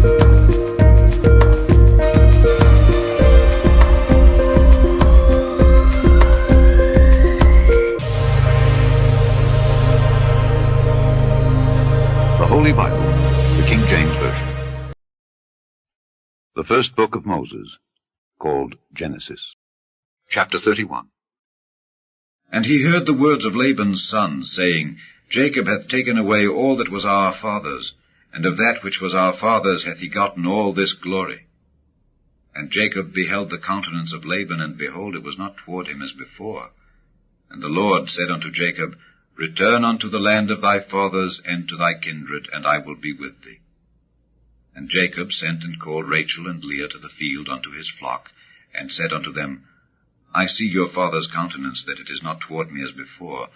Holy Bible, the King James Version. The first book of Moses, called Genesis. Chapter 31. And he heard the words of Laban's son, saying, Jacob hath taken away all that was our father's, and of that which was our father's hath he gotten all this glory. And Jacob beheld the countenance of Laban, and behold, it was not toward him as before. And the Lord said unto Jacob, Return unto the land of thy fathers, and to thy kindred, and I will be with thee. And Jacob sent and called Rachel and Leah to the field unto his flock, and said unto them, I see your father's countenance, that it is not toward me as before,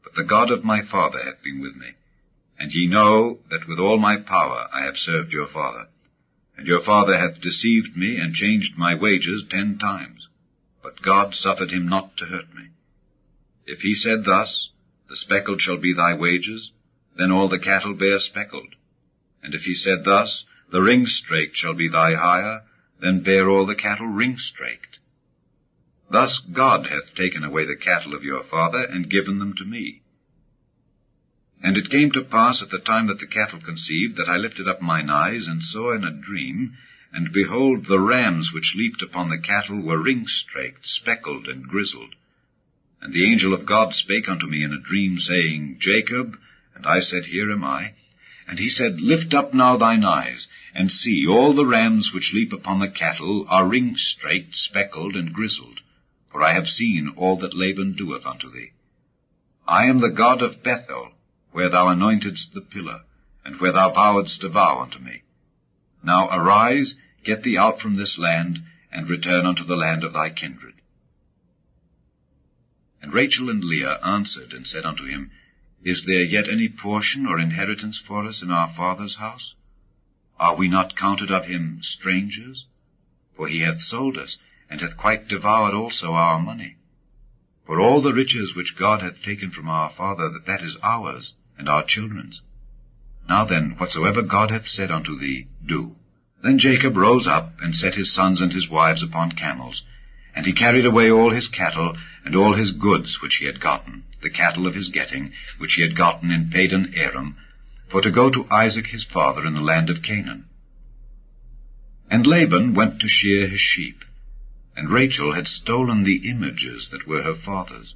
but the God of my father hath been with me. And ye know that with all my power I have served your father. And your father hath deceived me, and changed my wages 10 times. But God suffered him not to hurt me. If he said thus, The speckled shall be thy wages, then all the cattle bear speckled. And if he said thus, The ring-straked shall be thy hire, then bear all the cattle ring-straked. Thus God hath taken away the cattle of your father, and given them to me. And it came to pass at the time that the cattle conceived, that I lifted up mine eyes, and saw in a dream, and behold, the rams which leaped upon the cattle were ring-straked, speckled, and grizzled. And the angel of God spake unto me in a dream, saying, Jacob. And I said, Here am I. And he said, Lift up now thine eyes, and see, all the rams which leap upon the cattle are ring-straked, speckled, and grizzled. For I have seen all that Laban doeth unto thee. I am the God of Bethel, where thou anointedst the pillar, and where thou vowedst a vow unto me. Now arise, get thee out from this land, and return unto the land of thy kindred. And Rachel and Leah answered and said unto him, Is there yet any portion or inheritance for us in our father's house? Are we not counted of him strangers? For he hath sold us, and hath quite devoured also our money. For all the riches which God hath taken from our father, that is ours, and our children's. Now then, whatsoever God hath said unto thee, do. Then Jacob rose up, and set his sons and his wives upon camels, and he carried away all his cattle, and all his goods which he had gotten, the cattle of his getting, which he had gotten in Padan Aram, for to go to Isaac his father in the land of Canaan. And Laban went to shear his sheep, and Rachel had stolen the images that were her father's.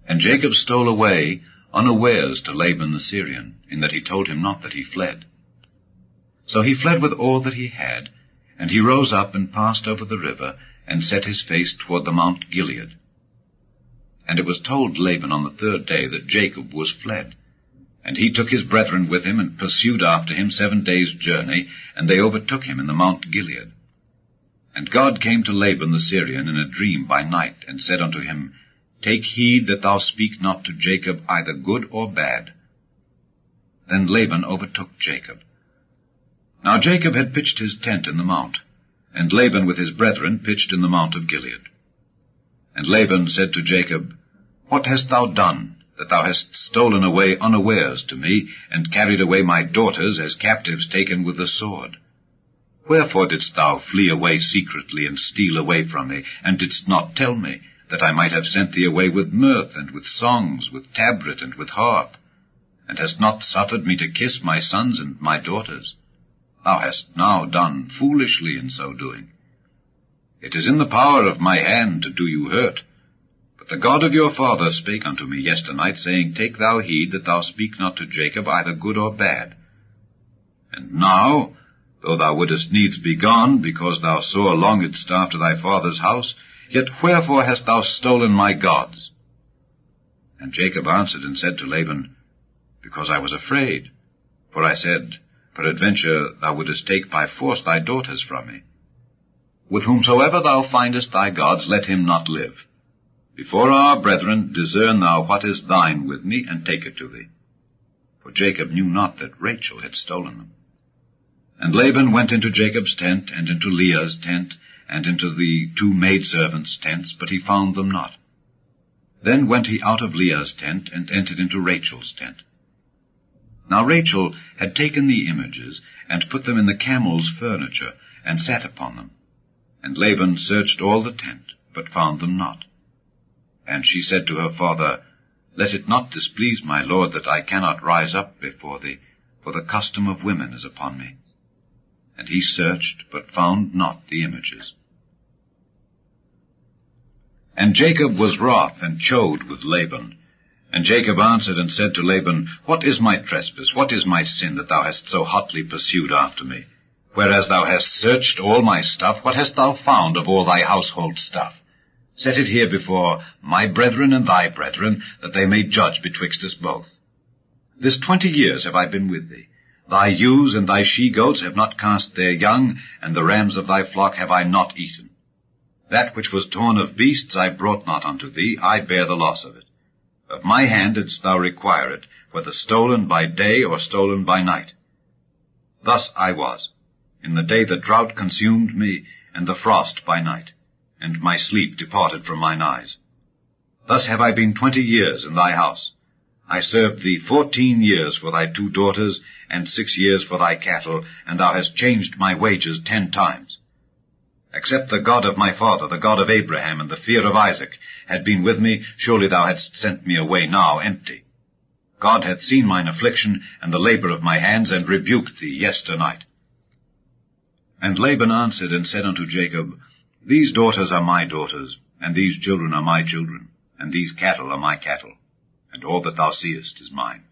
And Jacob stole away unawares to Laban the Syrian, in that he told him not that he fled. So he fled with all that he had, and he rose up and passed over the river, and set his face toward the Mount Gilead. And it was told Laban on the 3rd day that Jacob was fled. And he took his brethren with him, and pursued after him 7 days' journey, and they overtook him in the Mount Gilead. And God came to Laban the Syrian in a dream by night, and said unto him, Take heed that thou speak not to Jacob either good or bad. Then Laban overtook Jacob. Now Jacob had pitched his tent in the mount, and Laban with his brethren pitched in the mount of Gilead. And Laban said to Jacob, What hast thou done, that thou hast stolen away unawares to me, and carried away my daughters as captives taken with the sword? Wherefore didst thou flee away secretly, and steal away from me, and didst not tell me, that I might have sent thee away with mirth, and with songs, with tabret, and with harp? And hast not suffered me to kiss my sons and my daughters? Thou hast now done foolishly in so doing. It is in the power of my hand to do you hurt. But the God of your father spake unto me yesternight, saying, Take thou heed that thou speak not to Jacob either good or bad. And now, though thou wouldest needs be gone, because thou sore longedst after thy father's house, yet wherefore hast thou stolen my gods? And Jacob answered and said to Laban, Because I was afraid. For I said, Peradventure thou wouldest take by force thy daughters from me. With whomsoever thou findest thy gods, let him not live. Before our brethren discern thou what is thine with me, and take it to thee. For Jacob knew not that Rachel had stolen them. And Laban went into Jacob's tent, and into Leah's tent, and into the 2 maidservants' tents, but he found them not. Then went he out of Leah's tent, and entered into Rachel's tent. Now Rachel had taken the images, and put them in the camel's furniture, and sat upon them. And Laban searched all the tent, but found them not. And she said to her father, Let it not displease my lord that I cannot rise up before thee, for the custom of women is upon me. And he searched, but found not the images. And Jacob was wroth, and chode with Laban. And Jacob answered and said to Laban, What is my trespass? What is my sin, that thou hast so hotly pursued after me? Whereas thou hast searched all my stuff, what hast thou found of all thy household stuff? Set it here before my brethren and thy brethren, that they may judge betwixt us both. This 20 years have I been with thee. Thy ewes and thy she-goats have not cast their young, and the rams of thy flock have I not eaten. That which was torn of beasts I brought not unto thee, I bear the loss of it. Of my hand didst thou require it, whether stolen by day or stolen by night. Thus I was, in the day the drought consumed me, and the frost by night, and my sleep departed from mine eyes. Thus have I been 20 years in thy house. I served thee 14 years for thy 2 daughters, and 6 years for thy cattle, and thou hast changed my wages 10 times. Except the God of my father, the God of Abraham, and the fear of Isaac, had been with me, surely thou hadst sent me away now empty. God hath seen mine affliction, and the labor of my hands, and rebuked thee yesternight. And Laban answered and said unto Jacob, These daughters are my daughters, and these children are my children, and these cattle are my cattle, and all that thou seest is mine.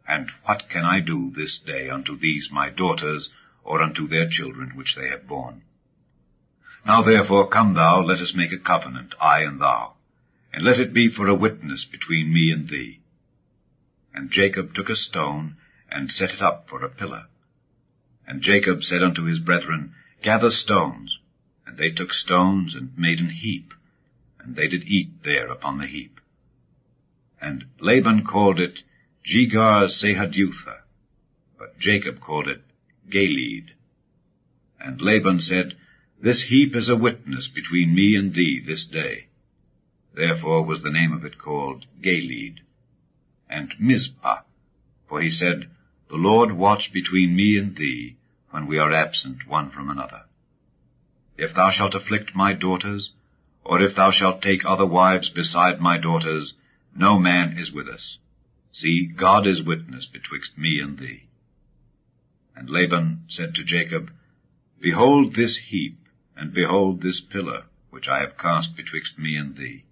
And what can I do this day unto these my daughters, or unto their children which they have borne? Now therefore come thou, let us make a covenant, I and thou, and let it be for a witness between me and thee. And Jacob took a stone, and set it up for a pillar. And Jacob said unto his brethren, Gather stones. And they took stones, and made an heap, and they did eat there upon the heap. And Laban called it Jegar-sahadutha, but Jacob called it Galeed. And Laban said, This heap is a witness between me and thee this day. Therefore was the name of it called Galeed. And Mizpah, for he said, The Lord watch between me and thee, when we are absent one from another. If thou shalt afflict my daughters, or if thou shalt take other wives beside my daughters, no man is with us. See, God is witness betwixt me and thee. And Laban said to Jacob, Behold this heap, and behold this pillar, which I have cast betwixt me and thee.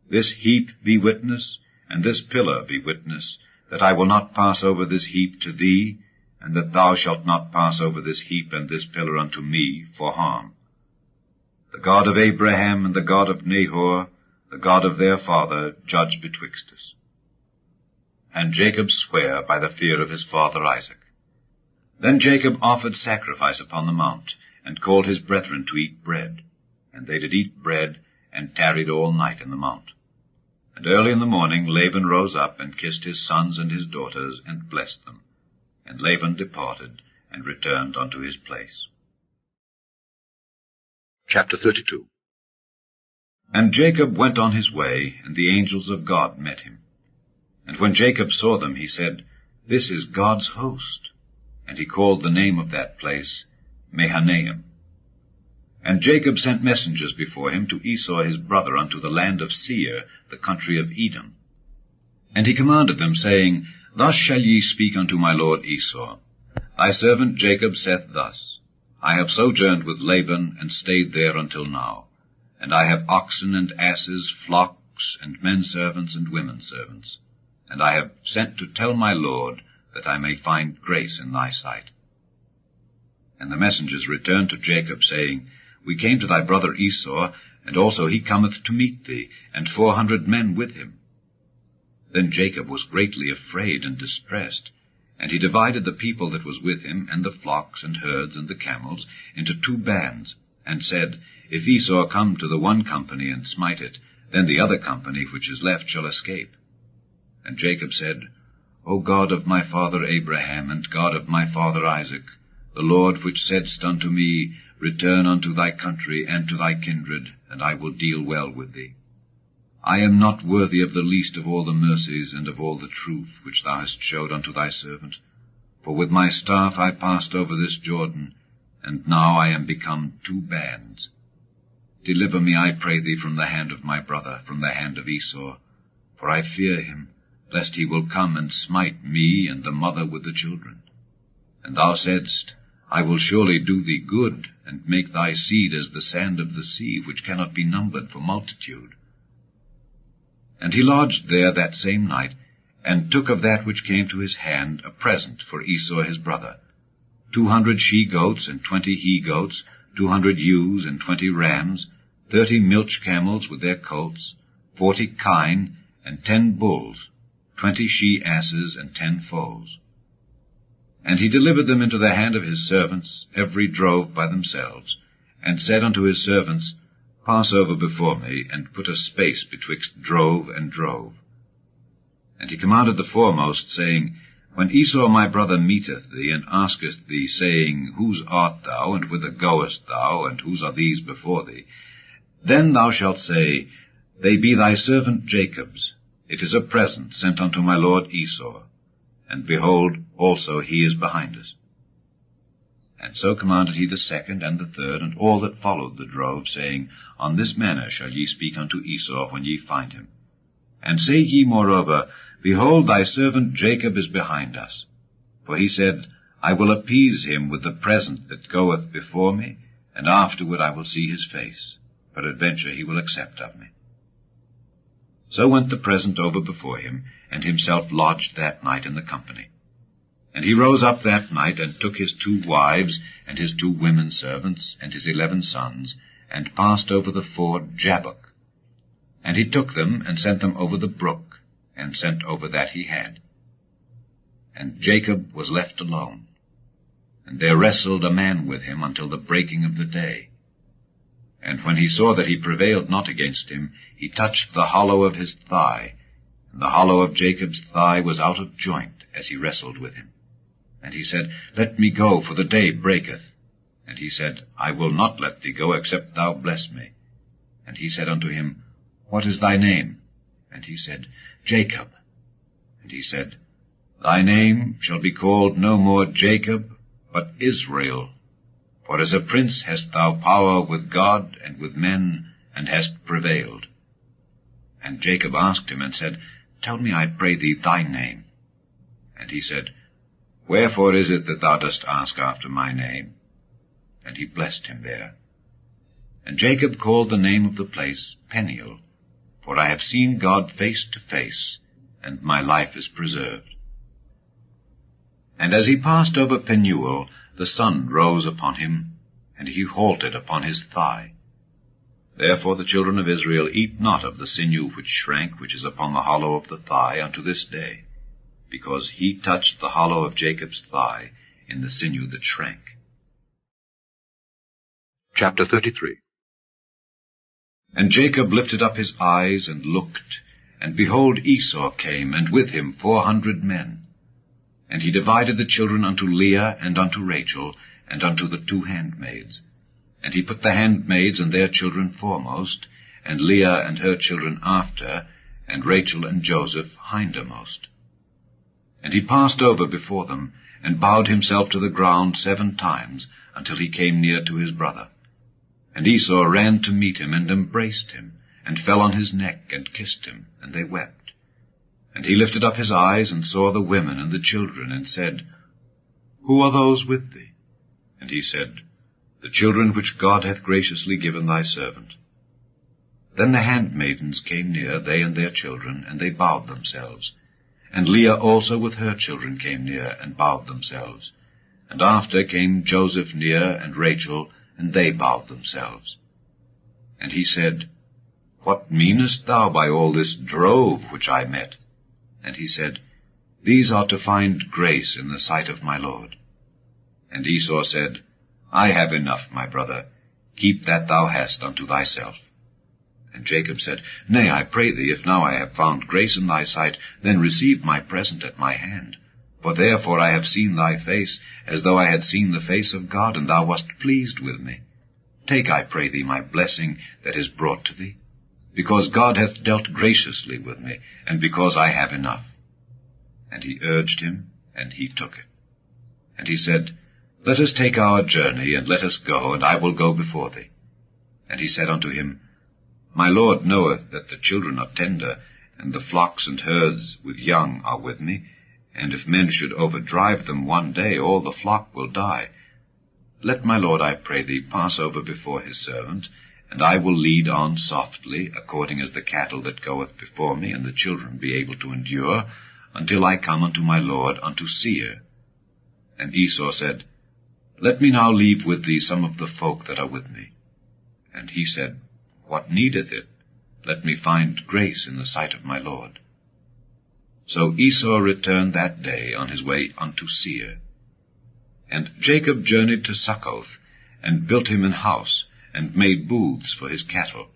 This heap be witness, and this pillar be witness, that I will not pass over this heap to thee, and that thou shalt not pass over this heap and this pillar unto me for harm. The God of Abraham and the God of Nahor, the God of their father, judge betwixt us. And Jacob sware by the fear of his father Isaac. Then Jacob offered sacrifice upon the mount, and called his brethren to eat bread. And they did eat bread, and tarried all night in the mount. And early in the morning Laban rose up, and kissed his sons and his daughters, and blessed them. And Laban departed, and returned unto his place. Chapter 32. And Jacob went on his way, and the angels of God met him. And when Jacob saw them, he said, This is God's host. And he called the name of that place Mahanaim. And Jacob sent messengers before him to Esau his brother unto the land of Seir, the country of Edom. And he commanded them, saying, Thus shall ye speak unto my lord Esau. Thy servant Jacob saith thus, I have sojourned with Laban, and stayed there until now. And I have oxen and asses, flocks, and men servants and women servants. And I have sent to tell my lord, that I may find grace in thy sight. And the messengers returned to Jacob, saying, We came to thy brother Esau, and also he cometh to meet thee, and 400 men with him. Then Jacob was greatly afraid and distressed, and he divided the people that was with him, and the flocks and herds and the camels, into 2 bands, and said, If Esau come to the one company and smite it, then the other company which is left shall escape. And Jacob said, O God of my father Abraham, and God of my father Isaac, the Lord which saidst unto me, Return unto thy country and to thy kindred, and I will deal well with thee. I am not worthy of the least of all the mercies and of all the truth which thou hast showed unto thy servant. For with my staff I passed over this Jordan, and now I am become 2 bands. Deliver me, I pray thee, from the hand of my brother, from the hand of Esau, for I fear him, lest he will come and smite me and the mother with the children. And thou saidst, I will surely do thee good, and make thy seed as the sand of the sea, which cannot be numbered for multitude. And he lodged there that same night, and took of that which came to his hand a present for Esau his brother, 200 she-goats and 20 he-goats, 200 ewes and 20 rams, 30 milch camels with their colts, 40 kine, and 10 bulls, 20 she-asses, and 10 foals. And he delivered them into the hand of his servants, every drove by themselves, and said unto his servants, Pass over before me, and put a space betwixt drove and drove. And he commanded the foremost, saying, When Esau my brother meeteth thee, and asketh thee, saying, Whose art thou, and whither goest thou, and whose are these before thee? Then thou shalt say, They be thy servant Jacob's. It is a present sent unto my lord Esau. And behold, also he is behind us. And so commanded he the second and the third, and all that followed the drove, saying, On this manner shall ye speak unto Esau when ye find him. And say ye moreover, Behold, thy servant Jacob is behind us. For he said, I will appease him with the present that goeth before me, and afterward I will see his face. Peradventure he will accept of me. So went the present over before him, and himself lodged that night in the company. And he rose up that night, and took his 2 wives, and his 2 women servants, and his 11 sons, and passed over the ford Jabbok. And he took them, and sent them over the brook, and sent over that he had. And Jacob was left alone. And there wrestled a man with him until the breaking of the day. And when he saw that he prevailed not against him, he touched the hollow of his thigh, and the hollow of Jacob's thigh was out of joint as he wrestled with him. And he said, Let me go, for the day breaketh. And he said, I will not let thee go, except thou bless me. And he said unto him, What is thy name? And he said, Jacob. And he said, Thy name shall be called no more Jacob, but Israel. For as a prince hast thou power with God and with men, and hast prevailed. And Jacob asked him, and said, Tell me, I pray thee, thy name. And he said, Wherefore is it that thou dost ask after my name? And he blessed him there. And Jacob called the name of the place Peniel, for I have seen God face to face, and my life is preserved. And as he passed over Penuel, the sun rose upon him, and he halted upon his thigh. Therefore the children of Israel eat not of the sinew which shrank, which is upon the hollow of the thigh, unto this day, because he touched the hollow of Jacob's thigh in the sinew that shrank. Chapter 33. And Jacob lifted up his eyes and looked, and behold, Esau came, and with him 400 men. And he divided the children unto Leah and unto Rachel, and unto the 2 handmaids. And he put the handmaids and their children foremost, and Leah and her children after, and Rachel and Joseph hindermost. And he passed over before them, and bowed himself to the ground 7 times, until he came near to his brother. And Esau ran to meet him, and embraced him, and fell on his neck, and kissed him, and they wept. And he lifted up his eyes, and saw the women and the children, and said, Who are those with thee? And he said, The children which God hath graciously given thy servant. Then the handmaidens came near, they and their children, and they bowed themselves. And Leah also with her children came near, and bowed themselves. And after came Joseph near, and Rachel, and they bowed themselves. And he said, What meanest thou by all this drove which I met? And he said, These are to find grace in the sight of my Lord. And Esau said, I have enough, my brother. Keep that thou hast unto thyself. And Jacob said, Nay, I pray thee, if now I have found grace in thy sight, then receive my present at my hand. For therefore I have seen thy face, as though I had seen the face of God, and thou wast pleased with me. Take, I pray thee, my blessing that is brought to thee. because God hath dealt graciously with me, and because I have enough. And he urged him, and he took it. And he said, Let us take our journey, and let us go, and I will go before thee. And he said unto him, My Lord knoweth that the children are tender, and the flocks and herds with young are with me, and if men should overdrive them one day, all the flock will die. Let my Lord, I pray thee, pass over before his servant, and I will lead on softly, according as the cattle that goeth before me, and the children be able to endure, until I come unto my Lord unto Seir. And Esau said, Let me now leave with thee some of the folk that are with me. And he said, What needeth it? Let me find grace in the sight of my Lord. So Esau returned that day on his way unto Seir. And Jacob journeyed to Succoth, and built him an house, and made booths for his cattle.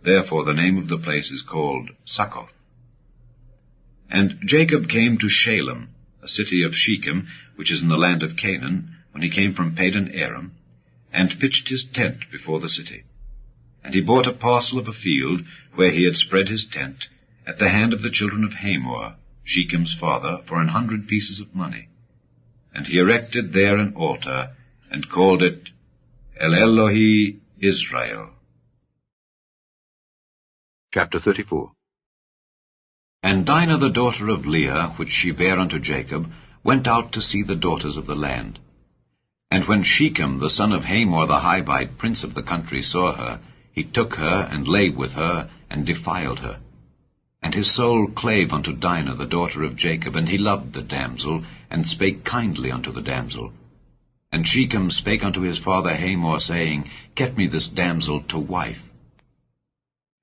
Therefore the name of the place is called Succoth. And Jacob came to Shalem, a city of Shechem, which is in the land of Canaan, when he came from Padan Aram, and pitched his tent before the city. And he bought a parcel of a field, where he had spread his tent, at the hand of the children of Hamor, Shechem's father, for 100 pieces of money. And he erected there an altar, and called it El Elohi Israel. Chapter 34. And Dinah the daughter of Leah, which she bare unto Jacob, went out to see the daughters of the land. And when Shechem the son of Hamor the Hivite, prince of the country, saw her, he took her, and lay with her, and defiled her. And his soul clave unto Dinah the daughter of Jacob, and he loved the damsel, and spake kindly unto the damsel. And Shechem spake unto his father Hamor, saying, Get me this damsel to wife.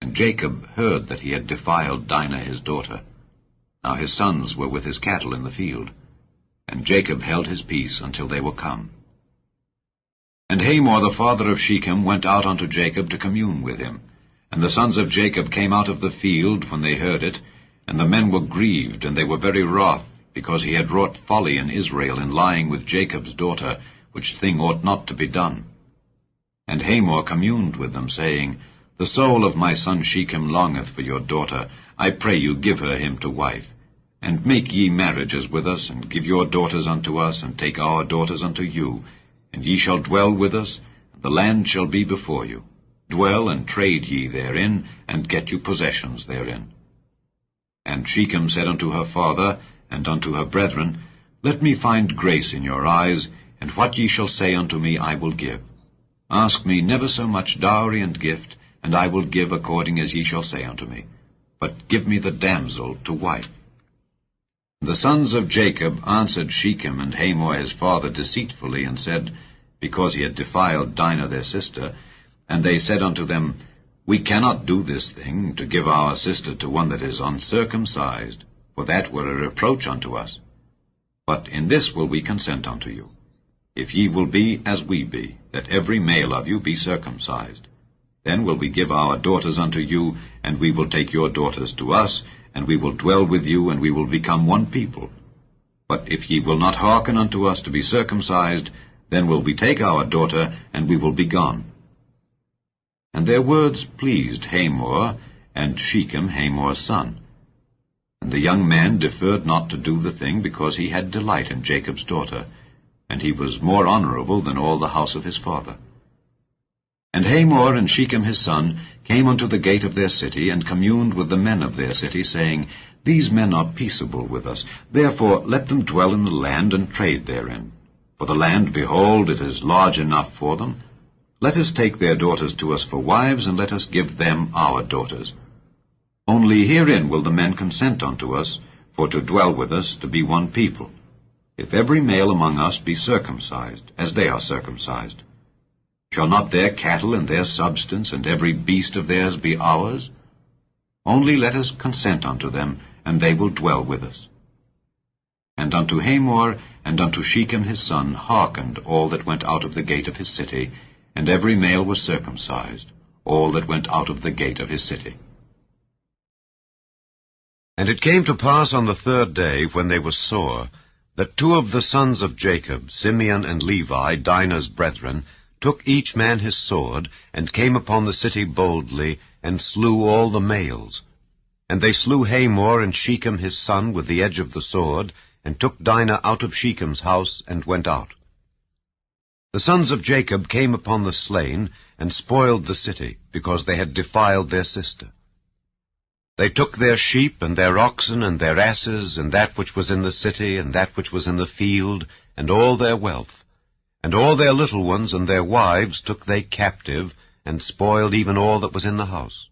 And Jacob heard that he had defiled Dinah his daughter. Now his sons were with his cattle in the field. And Jacob held his peace until they were come. And Hamor the father of Shechem went out unto Jacob to commune with him. And the sons of Jacob came out of the field when they heard it, and the men were grieved, and they were very wroth, because he had wrought folly in Israel in lying with Jacob's daughter, which thing ought not to be done. And Hamor communed with them, saying, The soul of my son Shechem longeth for your daughter. I pray you give her him to wife. And make ye marriages with us, and give your daughters unto us, and take our daughters unto you. And ye shall dwell with us, and the land shall be before you. Dwell and trade ye therein, and get you possessions therein. And Shechem said unto her father, and unto her brethren, Let me find grace in your eyes, and what ye shall say unto me I will give. Ask me never so much dowry and gift, and I will give according as ye shall say unto me. But give me the damsel to wife. The sons of Jacob answered Shechem and Hamor his father deceitfully, and said, because he had defiled Dinah their sister, and they said unto them, We cannot do this thing, to give our sister to one that is uncircumcised, for that were a reproach unto us. But in this will we consent unto you, if ye will be as we be, that every male of you be circumcised. Then will we give our daughters unto you, and we will take your daughters to us, and we will dwell with you, and we will become one people. But if ye will not hearken unto us to be circumcised, then will we take our daughter, and we will be gone. And their words pleased Hamor, and Shechem Hamor's son. And the young man deferred not to do the thing, because he had delight in Jacob's daughter, and he was more honorable than all the house of his father. And Hamor and Shechem his son came unto the gate of their city, and communed with the men of their city, saying, These men are peaceable with us, therefore let them dwell in the land, and trade therein. For the land, behold, it is large enough for them. Let us take their daughters to us for wives, and let us give them our daughters. Only herein will the men consent unto us, for to dwell with us, to be one people, if every male among us be circumcised, as they are circumcised. Shall not their cattle and their substance and every beast of theirs be ours? Only let us consent unto them, and they will dwell with us. And unto Hamor and unto Shechem his son hearkened all that went out of the gate of his city, and every male was circumcised, all that went out of the gate of his city. And it came to pass on the third day, when they were sore, that two of the sons of Jacob, Simeon and Levi, Dinah's brethren, took each man his sword, and came upon the city boldly, and slew all the males. And they slew Hamor and Shechem his son with the edge of the sword, and took Dinah out of Shechem's house, and went out. The sons of Jacob came upon the slain, and spoiled the city, because they had defiled their sister. They took their sheep, and their oxen, and their asses, and that which was in the city, and that which was in the field, and all their wealth. And all their little ones and their wives took they captive, and spoiled even all that was in the house.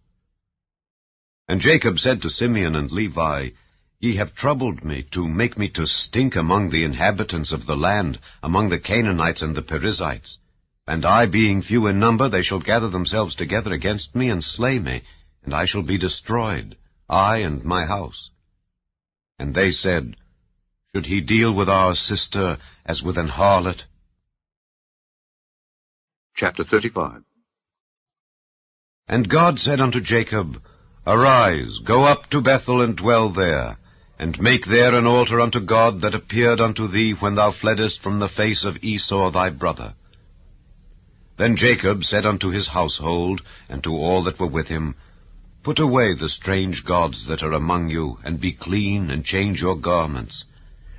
And Jacob said to Simeon and Levi, Ye have troubled me, to make me to stink among the inhabitants of the land, among the Canaanites and the Perizzites. And I, being few in number, they shall gather themselves together against me, and slay me, and I shall be destroyed, I and my house. And they said, Should he deal with our sister as with an harlot? Chapter 35. And God said unto Jacob, Arise, go up to Bethel, and dwell there, and make there an altar unto God that appeared unto thee when thou fleddest from the face of Esau thy brother. Then Jacob said unto his household, and to all that were with him, Put away the strange gods that are among you, and be clean, and change your garments.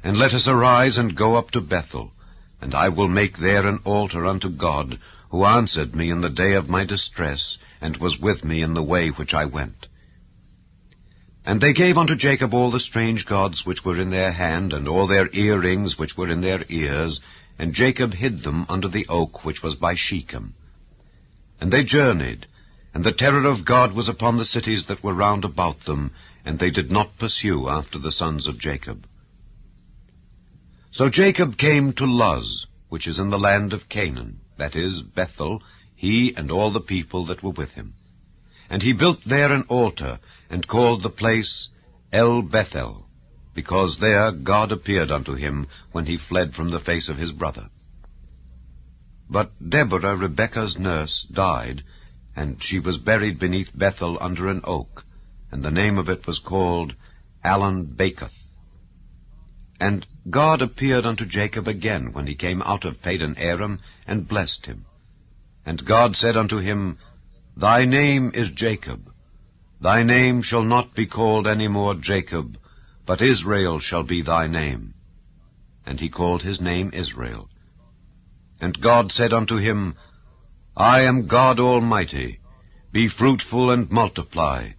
And let us arise and go up to Bethel, and I will make there an altar unto God, who answered me in the day of my distress, and was with me in the way which I went. And they gave unto Jacob all the strange gods which were in their hand, and all their earrings which were in their ears, and Jacob hid them under the oak which was by Shechem. And they journeyed, and the terror of God was upon the cities that were round about them, and they did not pursue after the sons of Jacob. So Jacob came to Luz, which is in the land of Canaan, that is, Bethel, he and all the people that were with him. And he built there an altar, and called the place El Bethel, because there God appeared unto him when he fled from the face of his brother. But Deborah, Rebekah's nurse, died, and she was buried beneath Bethel under an oak, and the name of it was called Allon-Bacuth. And God appeared unto Jacob again when he came out of Padan Aram, and blessed him. And God said unto him, Thy name is Jacob. Thy name shall not be called any more Jacob, but Israel shall be thy name. And he called his name Israel. And God said unto him, I am God Almighty. Be fruitful and multiply.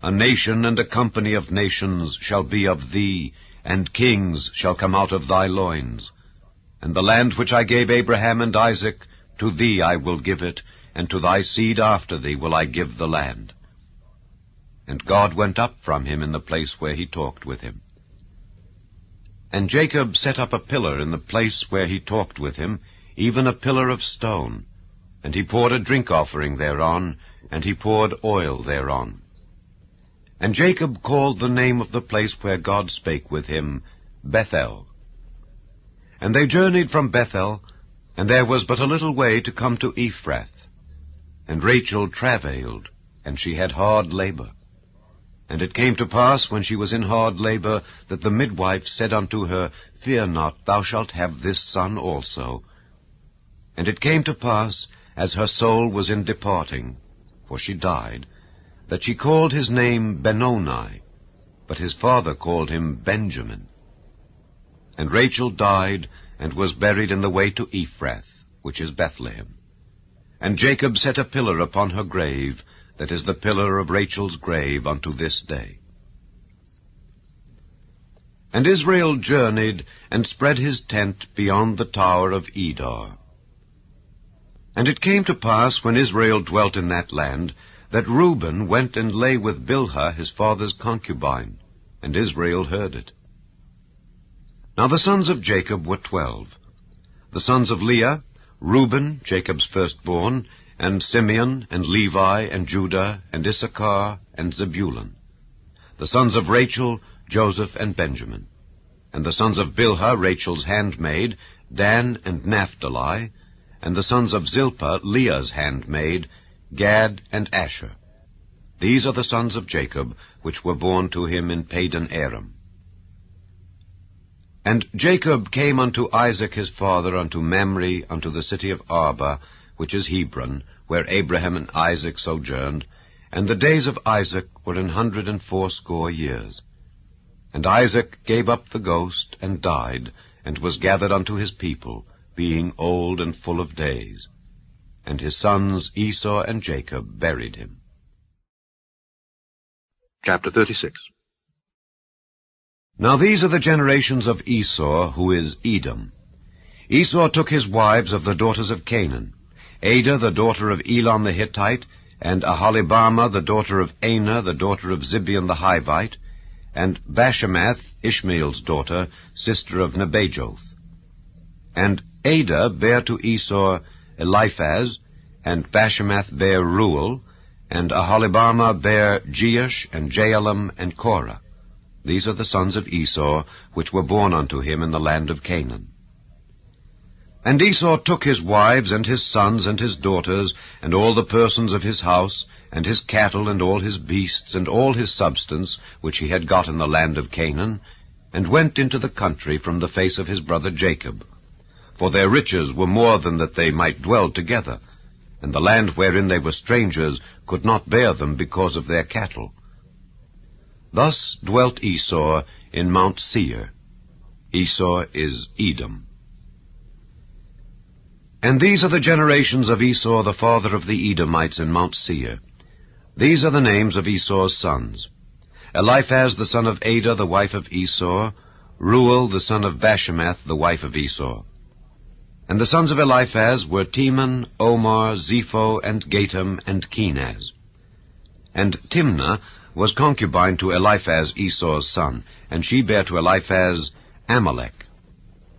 A nation and a company of nations shall be of thee, and kings shall come out of thy loins. And the land which I gave Abraham and Isaac, to thee I will give it, and to thy seed after thee will I give the land. And God went up from him in the place where he talked with him. And Jacob set up a pillar in the place where he talked with him, even a pillar of stone. And he poured a drink offering thereon, and he poured oil thereon. And Jacob called the name of the place where God spake with him, Bethel. And they journeyed from Bethel, and there was but a little way to come to Ephrath. And Rachel travailed, and she had hard labor. And it came to pass, when she was in hard labor, that the midwife said unto her, Fear not, thou shalt have this son also. And it came to pass, as her soul was in departing, for she died, that she called his name Benoni, but his father called him Benjamin. And Rachel died, and was buried in the way to Ephrath, which is Bethlehem. And Jacob set a pillar upon her grave, that is the pillar of Rachel's grave unto this day. And Israel journeyed, and spread his tent beyond the tower of Edar. And it came to pass, when Israel dwelt in that land, that Reuben went and lay with Bilhah his father's concubine, and Israel heard it. Now the sons of Jacob were 12. The sons of Leah, Reuben, Jacob's firstborn, and Simeon, and Levi, and Judah, and Issachar, and Zebulun. The sons of Rachel, Joseph, and Benjamin. And the sons of Bilhah, Rachel's handmaid, Dan and Naphtali. And the sons of Zilpah, Leah's handmaid, Gad and Asher. These are the sons of Jacob, which were born to him in Padan Aram. And Jacob came unto Isaac his father, unto Mamre, unto the city of Arba, which is Hebron, where Abraham and Isaac sojourned, And the days of Isaac were 180 years. And Isaac gave up the ghost, and died, and was gathered unto his people, being old and full of days. And his sons Esau and Jacob buried him. Chapter 36. Now these are the generations of Esau, who is Edom. Esau took his wives of the daughters of Canaan, Adah the daughter of Elon the Hittite, and Aholibamah the daughter of Anah the daughter of Zibeon the Hivite, and Bashemath, Ishmael's daughter, sister of Nebajoth. And Adah bare to Esau Eliphaz, and Bashemath bare Reuel, and Aholibamah bare Jeush, and Jaalam, and Korah. These are the sons of Esau, which were born unto him in the land of Canaan. And Esau took his wives, and his sons, and his daughters, and all the persons of his house, and his cattle, and all his beasts, and all his substance, which he had got in the land of Canaan, and went into the country from the face of his brother Jacob. For their riches were more than that they might dwell together, and the land wherein they were strangers could not bear them because of their cattle. Thus dwelt Esau in Mount Seir. Esau is Edom. And these are the generations of Esau, the father of the Edomites in Mount Seir. These are the names of Esau's sons: Eliphaz the son of Adah, the wife of Esau; Reuel the son of Bashemath, the wife of Esau. And the sons of Eliphaz were Teman, Omar, Zepho, and Gatam, and Kenaz. And Timnah was concubine to Eliphaz Esau's son, and she bare to Eliphaz Amalek.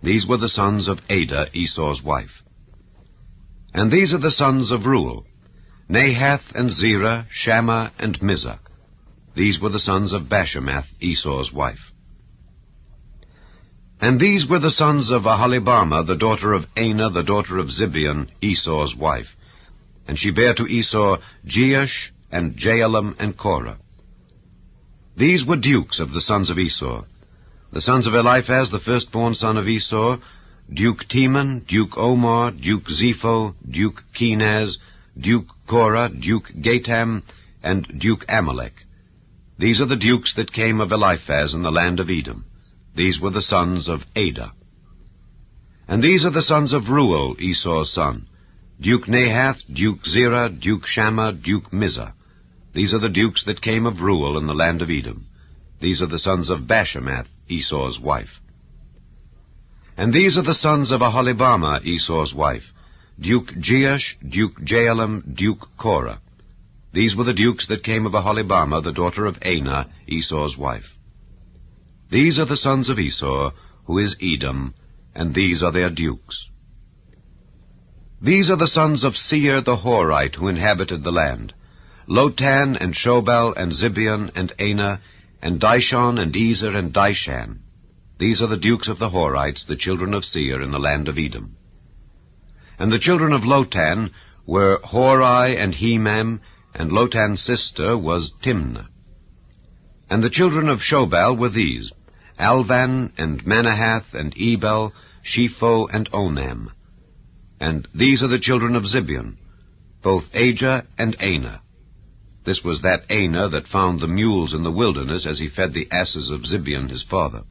These were the sons of Adah Esau's wife. And these are the sons of Reuel: Nahath, and Zerah, Shammah, and Mizah. These were the sons of Bashemath Esau's wife. And these were the sons of Aholibamah, the daughter of Anah, the daughter of Zibeon, Esau's wife. And she bare to Esau Jeush, and Jaalam, and Korah. These were dukes of the sons of Esau. The sons of Eliphaz, the firstborn son of Esau: Duke Teman, Duke Omar, Duke Zepho, Duke Kenaz, Duke Korah, Duke Gatam, and Duke Amalek. These are the dukes that came of Eliphaz in the land of Edom. These were the sons of Adah. And these are the sons of Reuel, Esau's son: Duke Nahath, Duke Zerah, Duke Shammah, Duke Mizah. These are the dukes that came of Reuel in the land of Edom. These are the sons of Bashemath, Esau's wife. And these are the sons of Aholibamah, Esau's wife: Duke Jeush, Duke Jaalam, Duke Korah. These were the dukes that came of Aholibamah, the daughter of Anah, Esau's wife. These are the sons of Esau, who is Edom, and these are their dukes. These are the sons of Seir the Horite, who inhabited the land: Lotan, and Shobal, and Zibeon, and Anah, and Dishon, and Ezer, and Dishan. These are the dukes of the Horites, the children of Seir, in the land of Edom. And the children of Lotan were Hori and Hemam, and Lotan's sister was Timnah. And the children of Shobal were these: Alvan, and Manahath, and Ebal, Shepho, and Onam. And these are the children of Zibeon, both Ajah and Anah. This was that Anah that found the mules in the wilderness as he fed the asses of Zibeon his father.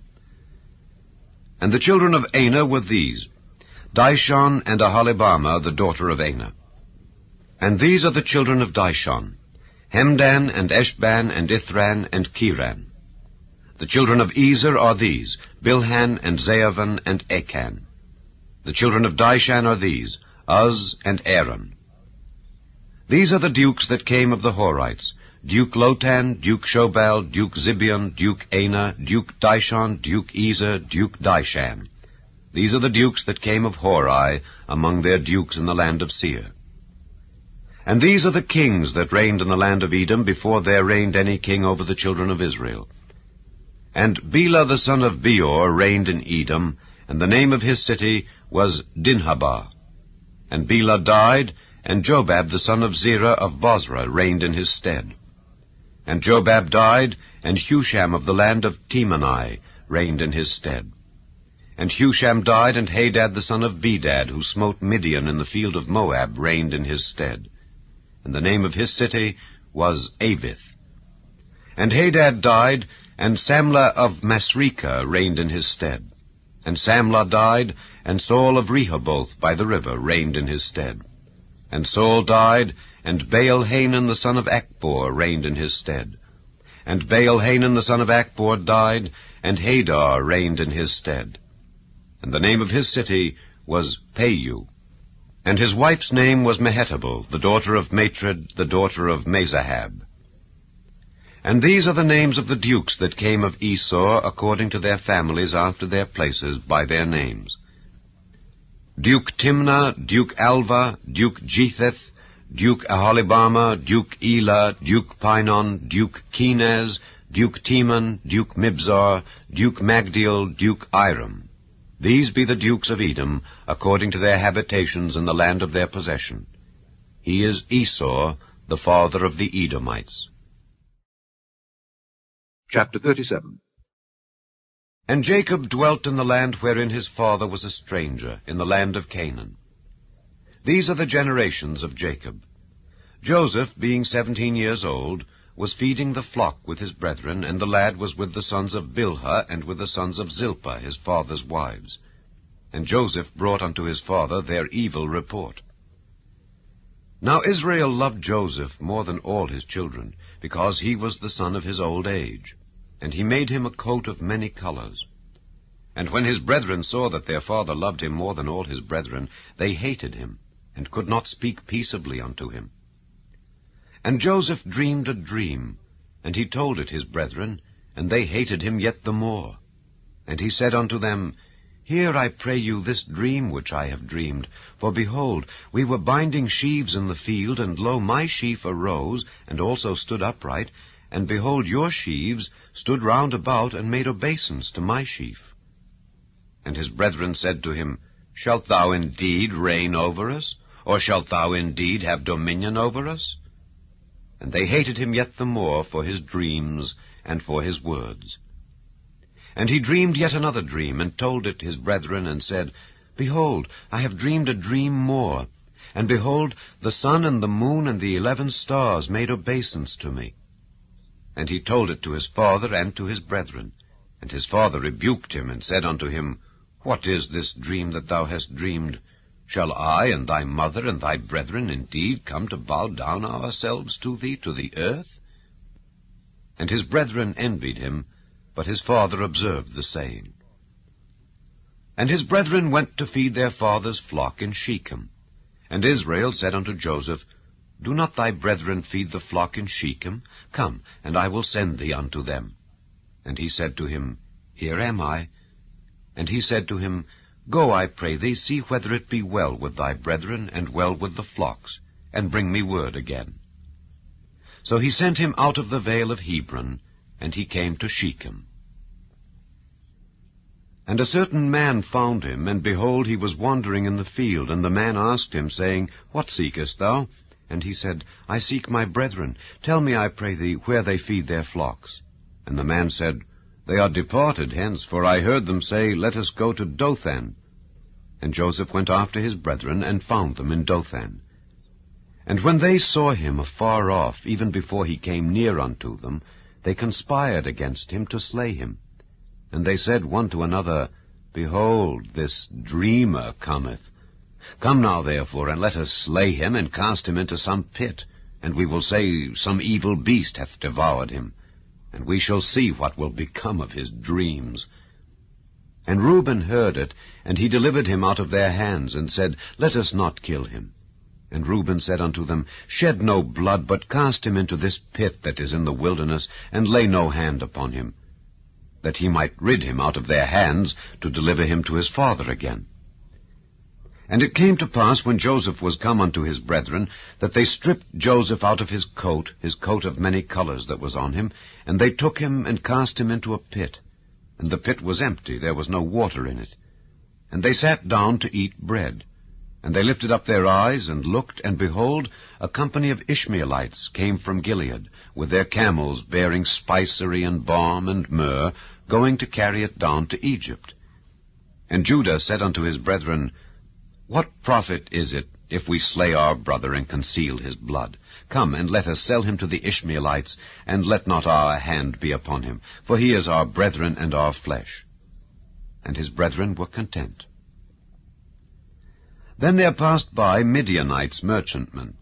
And the children of Anah were these: Dishon, and Aholibamah, the daughter of Anah. And these are the children of Dishon: Hemdan, and Eshban, and Ithran, and Kiran. The children of Ezer are these: Bilhan, and Zaavan, and Achan. The children of Dishan are these: Uz, and Aaron. These are the dukes that came of the Horites: Duke Lotan, Duke Shobal, Duke Zibeon, Duke Anah, Duke Dishon, Duke Ezer, Duke Dishan. These are the dukes that came of Hori among their dukes in the land of Seir. And these are the kings that reigned in the land of Edom before there reigned any king over the children of Israel. And Bela the son of Beor reigned in Edom, and the name of his city was Dinhabah. And Bela died, and Jobab the son of Zerah of Bozrah reigned in his stead. And Jobab died, and Husham of the land of Temani reigned in his stead. And Husham died, and Hadad the son of Bedad, who smote Midian in the field of Moab, reigned in his stead. And the name of his city was Avith. And Hadad died, and Samlah of Masrekah reigned in his stead. And Samlah died, and Saul of Rehoboth by the river reigned in his stead. And Saul died, and Baal-Hanan the son of Achbor reigned in his stead. And Baal-Hanan the son of Achbor died, and Hadar reigned in his stead. And the name of his city was Payu. And his wife's name was Mehetabel, the daughter of Matred, the daughter of Mezahab. And these are the names of the dukes that came of Esau according to their families after their places by their names. Duke Timnah, Duke Alva, Duke Jetheth, Duke Aholibama, Duke Elah, Duke Pinon, Duke Kenaz, Duke Teman, Duke Mibzar, Duke Magdiel, Duke Iram. These be the dukes of Edom, according to their habitations in the land of their possession. He is Esau, the father of the Edomites. Chapter 37. And Jacob dwelt in the land wherein his father was a stranger, in the land of Canaan. These are the generations of Jacob. Joseph, being 17 years old, was feeding the flock with his brethren, and the lad was with the sons of Bilhah, and with the sons of Zilpah, his father's wives. And Joseph brought unto his father their evil report. Now Israel loved Joseph more than all his children, because he was the son of his old age. And he made him a coat of many colors. And when his brethren saw that their father loved him more than all his brethren, they hated him, and could not speak peaceably unto him. And Joseph dreamed a dream, and he told it his brethren, and they hated him yet the more. And he said unto them, Hear, I pray you, this dream which I have dreamed. For behold, we were binding sheaves in the field, and lo, my sheaf arose, and also stood upright, and behold, your sheaves stood round about, and made obeisance to my sheaf. And his brethren said to him, Shalt thou indeed reign over us? Or shalt thou indeed have dominion over us? And they hated him yet the more for his dreams and for his words. And he dreamed yet another dream, and told it his brethren, and said, Behold, I have dreamed a dream more. And behold, the sun and the moon and the 11 stars made obeisance to me. And he told it to his father and to his brethren. And his father rebuked him, and said unto him, What is this dream that thou hast dreamed? Shall I and thy mother and thy brethren indeed come to bow down ourselves to thee to the earth? And his brethren envied him, but his father observed the saying. And his brethren went to feed their father's flock in Shechem. And Israel said unto Joseph, Do not thy brethren feed the flock in Shechem? Come, and I will send thee unto them. And he said to him, Here am I. And he said to him, Go, I pray thee, see whether it be well with thy brethren, and well with the flocks, and bring me word again. So he sent him out of the vale of Hebron, and he came to Shechem. And a certain man found him, and behold, he was wandering in the field. And the man asked him, saying, What seekest thou? And he said, I seek my brethren. Tell me, I pray thee, where they feed their flocks. And the man said, They are departed hence, for I heard them say, Let us go to Dothan. And Joseph went after his brethren, and found them in Dothan. And when they saw him afar off, even before he came near unto them, they conspired against him to slay him. And they said one to another, Behold, this dreamer cometh. Come now, therefore, and let us slay him, and cast him into some pit, and we will say, Some evil beast hath devoured him, and we shall see what will become of his dreams. And Reuben heard it, and he delivered him out of their hands, and said, Let us not kill him. And Reuben said unto them, Shed no blood, but cast him into this pit that is in the wilderness, and lay no hand upon him, that he might rid him out of their hands, to deliver him to his father again. And it came to pass, when Joseph was come unto his brethren, that they stripped Joseph out of his coat of many colors that was on him, and they took him and cast him into a pit. And the pit was empty, there was no water in it. And they sat down to eat bread. And they lifted up their eyes, and looked, and behold, a company of Ishmaelites came from Gilead, with their camels bearing spicery and balm and myrrh, going to carry it down to Egypt. And Judah said unto his brethren, What profit is it if we slay our brother and conceal his blood? Come, and let us sell him to the Ishmaelites, and let not our hand be upon him, for he is our brethren and our flesh. And his brethren were content. Then there passed by Midianites merchantmen,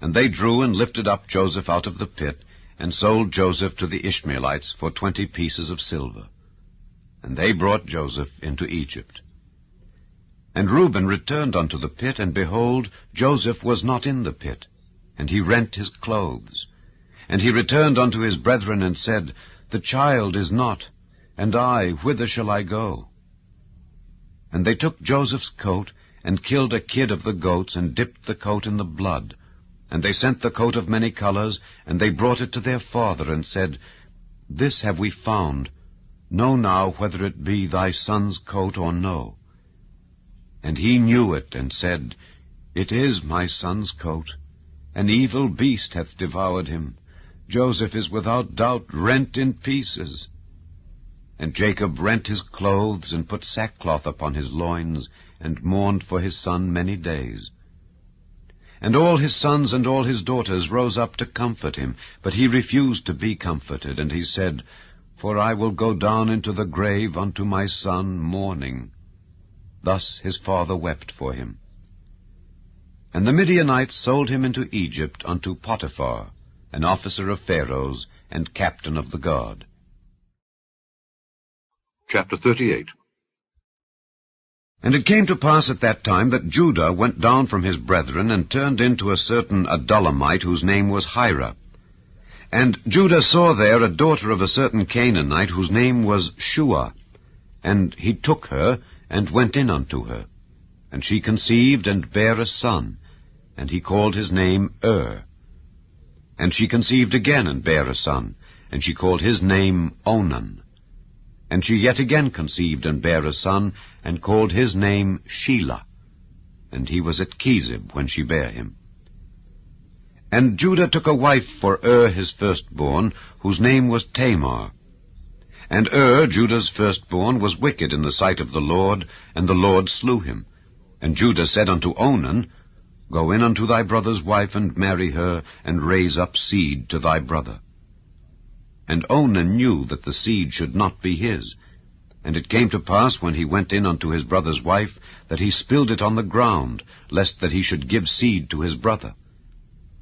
and they drew and lifted up Joseph out of the pit, and sold Joseph to the Ishmaelites for 20 pieces of silver. And they brought Joseph into Egypt. And Reuben returned unto the pit, and behold, Joseph was not in the pit, and he rent his clothes. And he returned unto his brethren, and said, The child is not, and I, whither shall I go? And they took Joseph's coat, and killed a kid of the goats, and dipped the coat in the blood. And they sent the coat of many colors, and they brought it to their father, and said, This have we found. Know now whether it be thy son's coat or no. And he knew it, and said, It is my son's coat. An evil beast hath devoured him. Joseph is without doubt rent in pieces. And Jacob rent his clothes, and put sackcloth upon his loins, and mourned for his son many days. And all his sons and all his daughters rose up to comfort him, but he refused to be comforted, and he said, For I will go down into the grave unto my son mourning. Thus his father wept for him. And the Midianites sold him into Egypt unto Potiphar, an officer of Pharaoh's, and captain of the guard. Chapter 38. And it came to pass at that time that Judah went down from his brethren, and turned into a certain Adullamite, whose name was Hira. And Judah saw there a daughter of a certain Canaanite, whose name was Shua. And he took her, and went in unto her. And she conceived, and bare a son, and he called his name And she conceived again, and bare a son, and she called his name Onan. And she yet again conceived, and bare a son, and called his name Shelah. And he was at Chezib when she bare him. And Judah took a wife for his firstborn, whose name was Tamar. And Judah's firstborn, was wicked in the sight of the Lord, and the Lord slew him. And Judah said unto Onan, Go in unto thy brother's wife, and marry her, and raise up seed to thy brother. And Onan knew that the seed should not be his. And it came to pass, when he went in unto his brother's wife, that he spilled it on the ground, lest that he should give seed to his brother.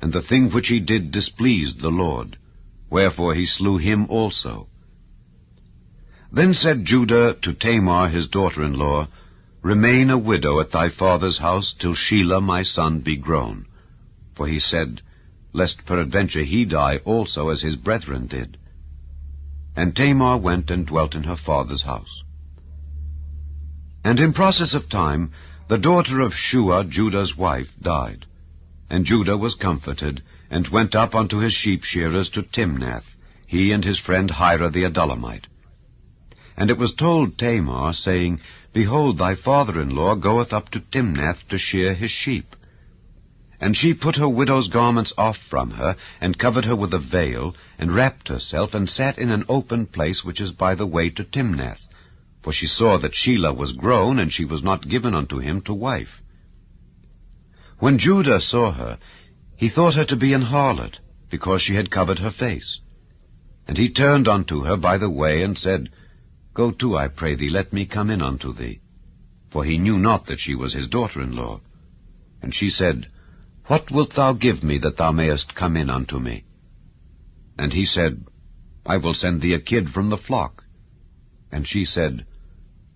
And the thing which he did displeased the Lord, wherefore he slew him also. Then said Judah to Tamar his daughter-in-law, Remain a widow at thy father's house, till Shelah my son be grown. For he said, Lest peradventure he die also as his brethren did. And Tamar went and dwelt in her father's house. And in process of time, the daughter of Shua, Judah's wife, died. And Judah was comforted, and went up unto his sheep-shearers to Timnath, he and his friend Hira the Adullamite. And it was told Tamar, saying, Behold, thy father-in-law goeth up to Timnath to shear his sheep. And she put her widow's garments off from her, and covered her with a veil, and wrapped herself, and sat in an open place which is by the way to Timnath. For she saw that Shelah was grown, and she was not given unto him to wife. When Judah saw her, he thought her to be an harlot, because she had covered her face. And he turned unto her by the way, and said, Go to, I pray thee, let me come in unto thee. For he knew not that she was his daughter-in-law. And she said, What wilt thou give me, that thou mayest come in unto me? And he said, I will send thee a kid from the flock. And she said,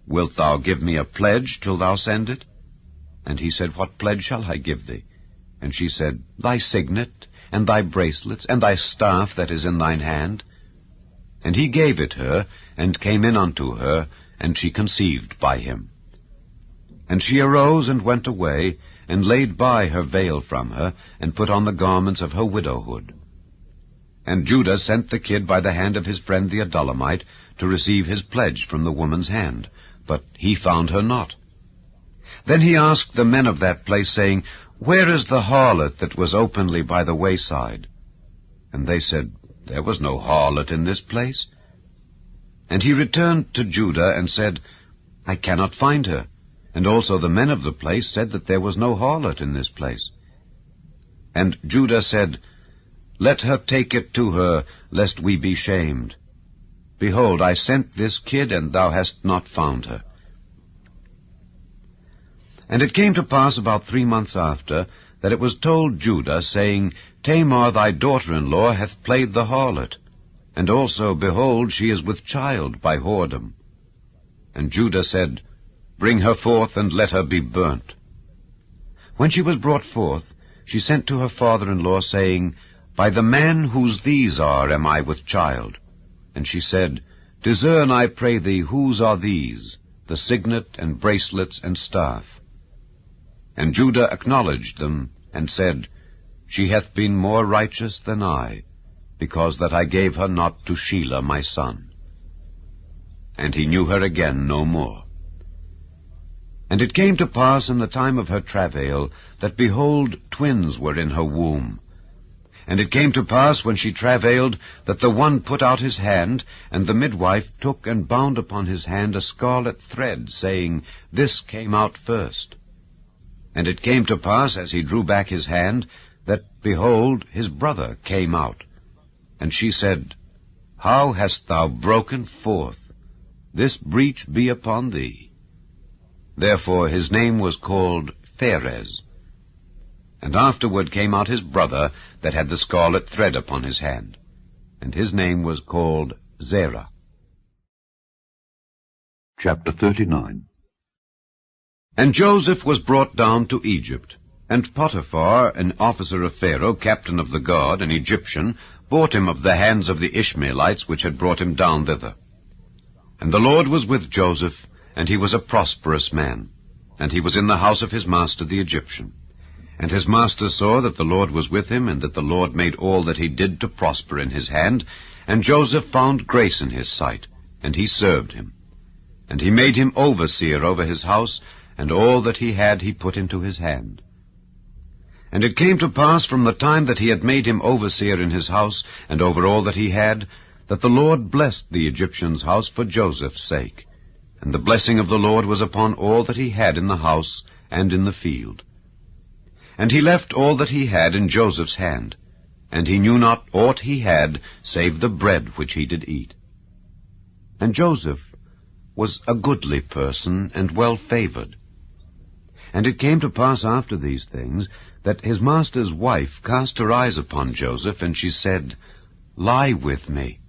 Wilt thou give me a pledge till thou send it? And he said, What pledge shall I give thee? And she said, Thy signet, and thy bracelets, and thy staff that is in thine hand. And he gave it her, and came in unto her, and she conceived by him. And she arose and went away, and laid by her veil from her, and put on the garments of her widowhood. And Judah sent the kid by the hand of his friend the Adullamite, to receive his pledge from the woman's hand, but he found her not. Then he asked the men of that place, saying, Where is the harlot that was openly by the wayside? And they said, There was no harlot in this place. And he returned to Judah, and said, I cannot find her. And also the men of the place said that there was no harlot in this place. And Judah said, Let her take it to her, lest we be shamed. Behold, I sent this kid, and thou hast not found her. And it came to pass about 3 months after, that it was told Judah, saying, Tamar thy daughter-in-law hath played the harlot, and also, behold, she is with child by whoredom. And Judah said, Bring her forth, and let her be burnt. When she was brought forth, she sent to her father-in-law, saying, By the man whose these are am I with child. And she said, Discern, I pray thee, whose are these, the signet and bracelets and staff? And Judah acknowledged them, and said, She hath been more righteous than I, because that I gave her not to Shelah my son. And he knew her again no more. And it came to pass in the time of her travail, that, behold, twins were in her womb. And it came to pass, when she travailed, that the one put out his hand, and the midwife took and bound upon his hand a scarlet thread, saying, This came out first. And it came to pass, as he drew back his hand, that, behold, his brother came out. And she said, How hast thou broken forth? This breach be upon thee. Therefore his name was called Pharez. And afterward came out his brother that had the scarlet thread upon his hand, and his name was called Zerah. Chapter 39. And Joseph was brought down to Egypt, and Potiphar, an officer of Pharaoh, captain of the guard, an Egyptian, bought him of the hands of the Ishmaelites which had brought him down thither. And the Lord was with Joseph, and he was a prosperous man, and he was in the house of his master the Egyptian. And his master saw that the Lord was with him, and that the Lord made all that he did to prosper in his hand. And Joseph found grace in his sight, and he served him. And he made him overseer over his house, and all that he had he put into his hand. And it came to pass from the time that he had made him overseer in his house, and over all that he had, that the Lord blessed the Egyptian's house for Joseph's sake. And the blessing of the Lord was upon all that he had in the house and in the field. And he left all that he had in Joseph's hand, and he knew not aught he had, save the bread which he did eat. And Joseph was a goodly person, and well-favored. And it came to pass after these things, that his master's wife cast her eyes upon Joseph, and she said, Lie with me.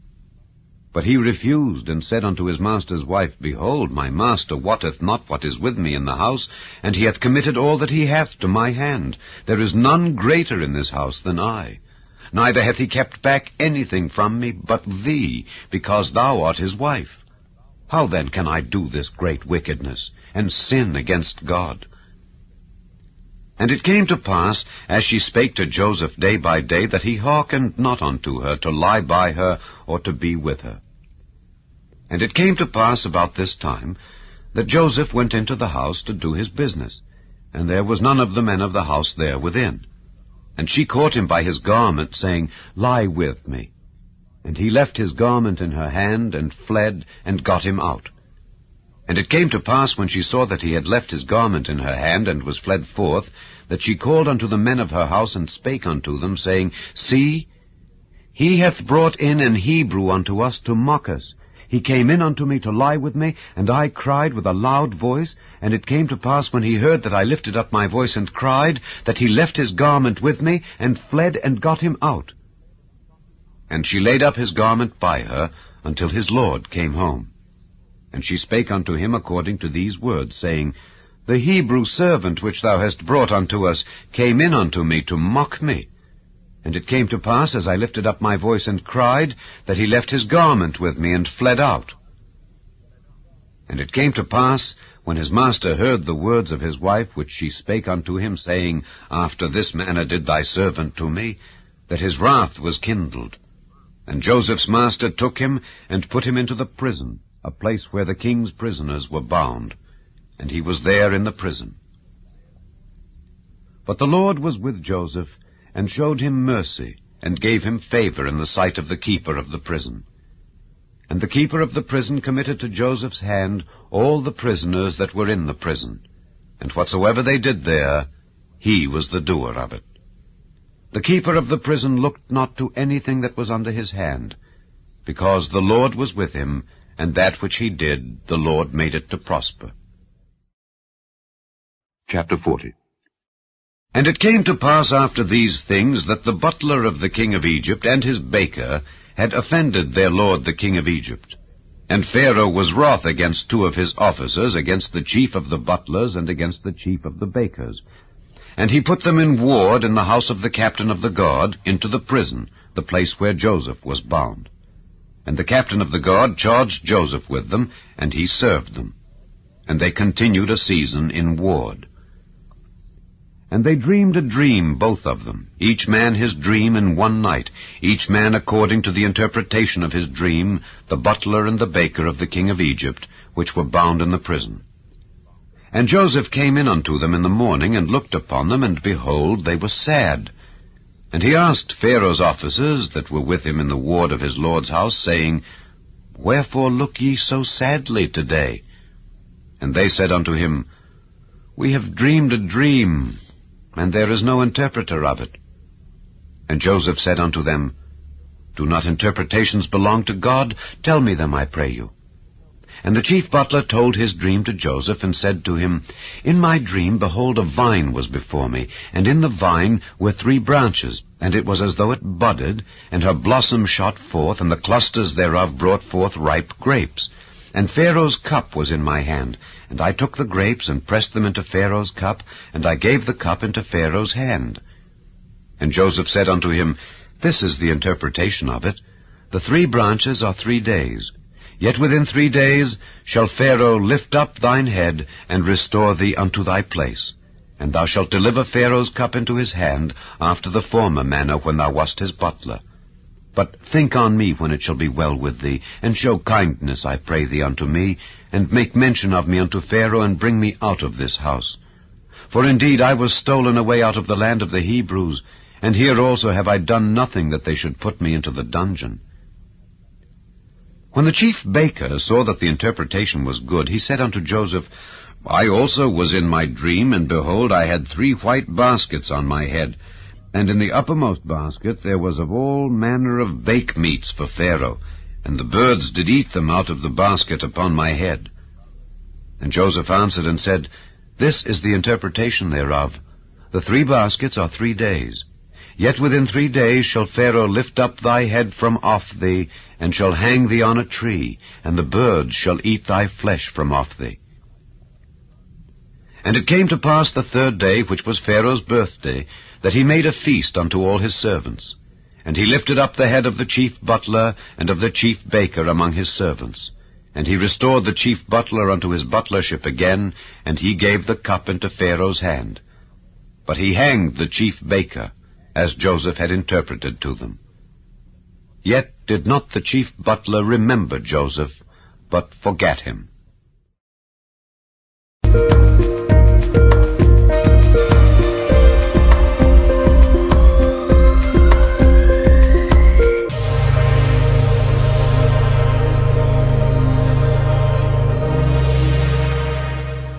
But he refused, and said unto his master's wife, Behold, my master wotteth not what is with me in the house, and he hath committed all that he hath to my hand. There is none greater in this house than I. Neither hath he kept back anything from me but thee, because thou art his wife. How then can I do this great wickedness, and sin against God? And it came to pass, as she spake to Joseph day by day, that he hearkened not unto her, to lie by her, or to be with her. And it came to pass about this time, that Joseph went into the house to do his business, and there was none of the men of the house there within. And she caught him by his garment, saying, Lie with me. And he left his garment in her hand, and fled, and got him out. And it came to pass, when she saw that he had left his garment in her hand, and was fled forth, that she called unto the men of her house, and spake unto them, saying, See, he hath brought in an Hebrew unto us to mock us. He came in unto me to lie with me, and I cried with a loud voice. And it came to pass, when he heard that I lifted up my voice and cried, that he left his garment with me, and fled, and got him out. And she laid up his garment by her, until his lord came home. And she spake unto him according to these words, saying, The Hebrew servant which thou hast brought unto us came in unto me to mock me. And it came to pass, as I lifted up my voice and cried, that he left his garment with me, and fled out. And it came to pass, when his master heard the words of his wife, which she spake unto him, saying, After this manner did thy servant to me, that his wrath was kindled. And Joseph's master took him, and put him into the prison, a place where the king's prisoners were bound, and he was there in the prison. But the Lord was with Joseph, and showed him mercy, and gave him favor in the sight of the keeper of the prison. And the keeper of the prison committed to Joseph's hand all the prisoners that were in the prison, and whatsoever they did there, he was the doer of it. The keeper of the prison looked not to anything that was under his hand, because the Lord was with him, and that which he did, the Lord made it to prosper. Chapter 40. And it came to pass after these things that the butler of the king of Egypt and his baker had offended their lord the king of Egypt. And Pharaoh was wroth against two of his officers, against the chief of the butlers and against the chief of the bakers. And he put them in ward in the house of the captain of the guard, into the prison, the place where Joseph was bound. And the captain of the guard charged Joseph with them, and he served them. And they continued a season in ward. And they dreamed a dream, both of them, each man his dream in one night, each man according to the interpretation of his dream, the butler and the baker of the king of Egypt, which were bound in the prison. And Joseph came in unto them in the morning, and looked upon them, and behold, they were sad. And he asked Pharaoh's officers that were with him in the ward of his lord's house, saying, Wherefore look ye so sadly today? And they said unto him, We have dreamed a dream, and there is no interpreter of it. And Joseph said unto them, Do not interpretations belong to God? Tell me them, I pray you. And the chief butler told his dream to Joseph, and said to him, In my dream, behold, a vine was before me, and in the vine were 3 branches, and it was as though it budded, and her blossom shot forth, and the clusters thereof brought forth ripe grapes. And Pharaoh's cup was in my hand, and I took the grapes, and pressed them into Pharaoh's cup, and I gave the cup into Pharaoh's hand. And Joseph said unto him, This is the interpretation of it. The 3 branches are 3 days. Yet within 3 days shall Pharaoh lift up thine head, and restore thee unto thy place. And thou shalt deliver Pharaoh's cup into his hand, after the former manner when thou wast his butler. But think on me when it shall be well with thee, and show kindness, I pray thee, unto me, and make mention of me unto Pharaoh, and bring me out of this house. For indeed I was stolen away out of the land of the Hebrews, and here also have I done nothing that they should put me into the dungeon. When the chief baker saw that the interpretation was good, he said unto Joseph, I also was in my dream, and behold, I had 3 white baskets on my head, and in the uppermost basket there was of all manner of bake meats for Pharaoh, and the birds did eat them out of the basket upon my head. And Joseph answered and said, This is the interpretation thereof. The 3 baskets are 3 days. Yet within 3 days shall Pharaoh lift up thy head from off thee, and shall hang thee on a tree, and the birds shall eat thy flesh from off thee. And it came to pass the 3rd day, which was Pharaoh's birthday, that he made a feast unto all his servants. And he lifted up the head of the chief butler and of the chief baker among his servants. And he restored the chief butler unto his butlership again, and he gave the cup into Pharaoh's hand. But he hanged the chief baker, as Joseph had interpreted to them. Yet did not the chief butler remember Joseph, but forgat him.